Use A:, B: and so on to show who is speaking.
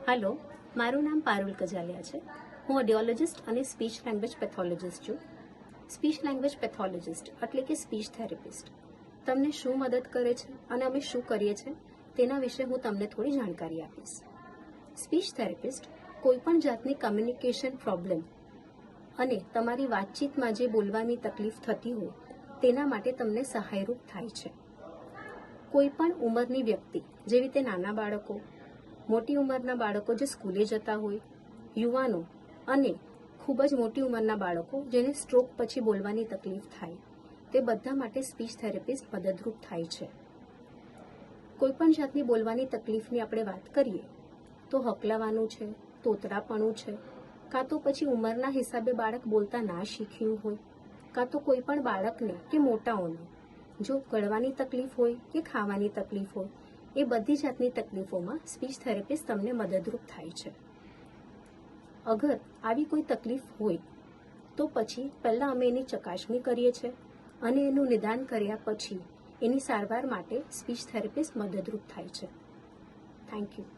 A: હાલો, મારું નામ પારુલ કજાલિયા છે. હું ઓડિયોલોજિસ્ટ અને સ્પીચ લેંગ્વેજ પેથોલોજિસ્ટ છું. સ્પીચ લેંગ્વેજ પેથોલોજિસ્ટ એટલે કે સ્પીચ થેરેપિસ્ટ તમને શું મદદ કરે છે અને અમે શું કરીએ છીએ તેના વિશે હું તમને થોડી જાણકારી આપીશ. સ્પીચ થેરેપિસ્ટ કોઈપણ જાતની કમ્યુનિકેશન પ્રોબ્લેમ અને તમારી વાતચીતમાં જે બોલવાની તકલીફ થતી હોય તેના માટે તમને સહાયરૂપ થાય છે. કોઈપણ ઉંમરની વ્યક્તિ જેવી રીતે નાના બાળકો, મોટી ઉંમરના બાળકો જે સ્કૂલે જતા હોય, યુવાનો અને ખૂબ જ મોટી ઉંમરના બાળકો જેને સ્ટ્રોક પછી બોલવાની તકલીફ થાય, તે બધા માટે સ્પીચ થેરેપિસ્ટ મદદરૂપ થાય છે. કોઈપણ જાતની બોલવાની તકલીફની આપણે વાત કરીએ તો હકલાવાનું છે, તોતરાપણું છે, કાં તો પછી ઉંમરના હિસાબે બાળક બોલતા ના શીખ્યું હોય, કાં તો કોઈ પણ બાળકને કે મોટાઓને જો ગળવાની તકલીફ હોય કે ખાવાની તકલીફ હોય, એ બધી જાતની તકલીફોમાં સ્પીચ થેરેપિસ્ટ તમને મદદરૂપ થાય છે. અગર આવી કોઈ તકલીફ હોય તો પછી પહેલાં અમે એની ચકાસણી કરીએ છીએ અને એનું નિદાન કર્યા પછી એની સારવાર માટે સ્પીચ થેરેપિસ્ટ મદદરૂપ થાય છે. Thank you.